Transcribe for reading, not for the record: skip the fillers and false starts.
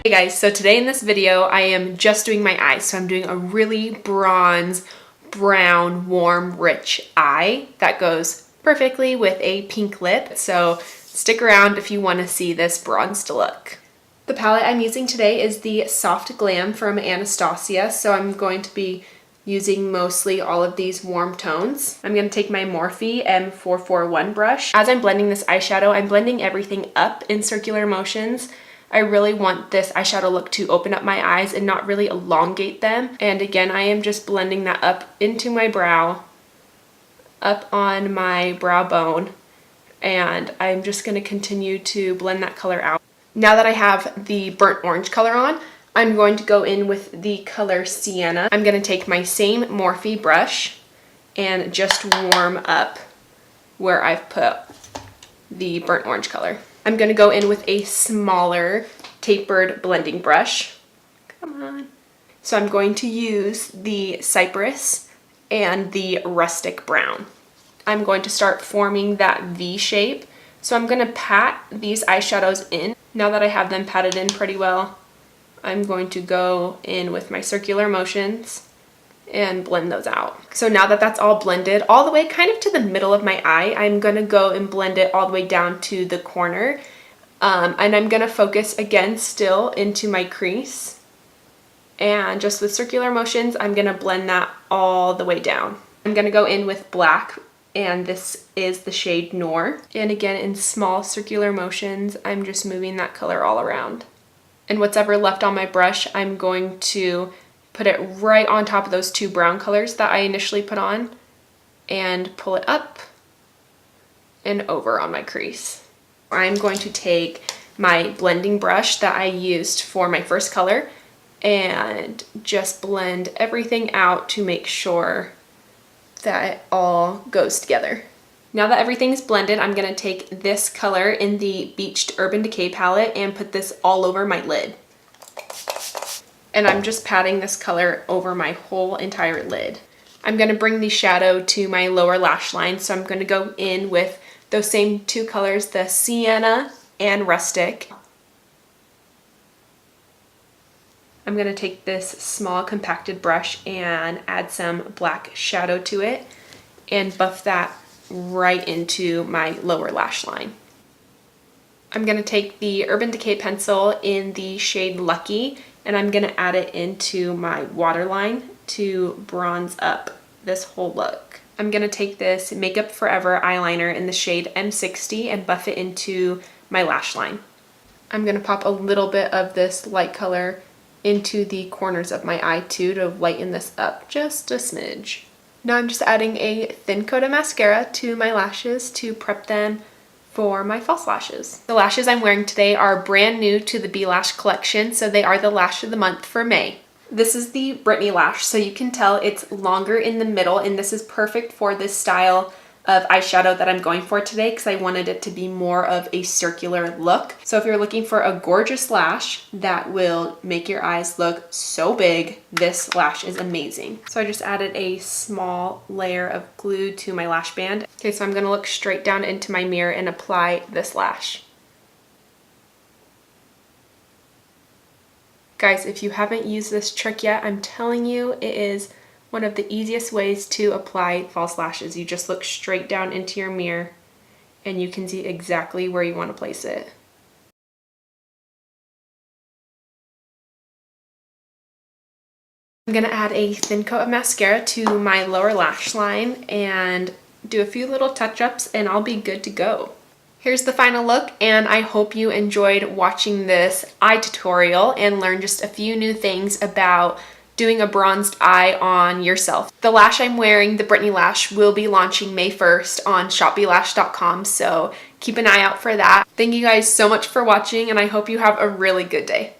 Hey guys, so today in this video I am just doing my eyes. So I'm doing a really bronze, brown, warm, rich eye that goes perfectly with a pink lip. So stick around if you want to see this bronzed look. The palette I'm using today is the Soft Glam from Anastasia. So I'm going to be using mostly all of these warm tones. I'm going to take my Morphe M441 brush. As I'm blending this eyeshadow, I'm blending everything up in circular motions. I really want this eyeshadow look to open up my eyes and not really elongate them. And again, I am just blending that up into my brow, up on my brow bone, and I'm just going to continue to blend that color out. Now that I have the burnt orange color on, I'm going to go in with the color Sienna. I'm going to take my same Morphe brush and just warm up where I've put the burnt orange color. I'm going to go in with a smaller tapered blending brush. Come on. So I'm going to use the Cypress and the Rustic Brown. I'm going to start forming that V shape. So I'm going to pat these eyeshadows in. Now that I have them patted in pretty well, I'm going to go in with my circular motions and blend those out. So now that that's all blended all the way kind of to the middle of my eye, I'm going to go and blend it all the way down to the corner. And I'm going to focus again still into my crease. And just with circular motions, I'm going to blend that all the way down. I'm going to go in with black, and this is the shade Noir. And again, in small circular motions, I'm just moving that color all around. And what's ever left on my brush, I'm going to put it right on top of those two brown colors that I initially put on and pull it up and over on my crease. I'm going to take my blending brush that I used for my first color and just blend everything out to make sure that it all goes together. Now that everything's blended, I'm going to take this color in the Beached Urban Decay palette and put this all over my lid. And I'm just patting this color over my whole entire lid. I'm going to bring the shadow to my lower lash line, so I'm going to go in with those same two colors, the Sienna and Rustic. I'm going to take this small compacted brush and add some black shadow to it and buff that right into my lower lash line. I'm going to take the Urban Decay pencil in the shade Lucky, and I'm going to add it into my waterline to bronze up this whole look. I'm going to take this Makeup Forever eyeliner in the shade M60 and buff it into my lash line. I'm going to pop a little bit of this light color into the corners of my eye too to lighten this up just a smidge. Now I'm just adding a thin coat of mascara to my lashes to prep them for my false lashes. The lashes I'm wearing today are brand new to the B-Lash collection, so they are the lash of the month for May. This is the Brittany lash, so you can tell it's longer in the middle, and this is perfect for this style of eyeshadow that I'm going for today because I wanted it to be more of a circular look. So if you're looking for a gorgeous lash that will make your eyes look so big, this lash is amazing. So I just added a small layer of glue to my lash band. Okay, so I'm gonna look straight down into my mirror and apply this lash. Guys, if you haven't used this trick yet, I'm telling you, it is one of the easiest ways to apply false lashes. You just look straight down into your mirror and you can see exactly where you want to place it. I'm going to add a thin coat of mascara to my lower lash line and do a few little touch-ups and I'll be good to go. Here's the final look, and I hope you enjoyed watching this eye tutorial and learned just a few new things about doing a bronzed eye on yourself. The lash I'm wearing, the Brittany lash, will be launching May 1st on shopbelash.com, so keep an eye out for that. Thank you guys so much for watching, and I hope you have a really good day.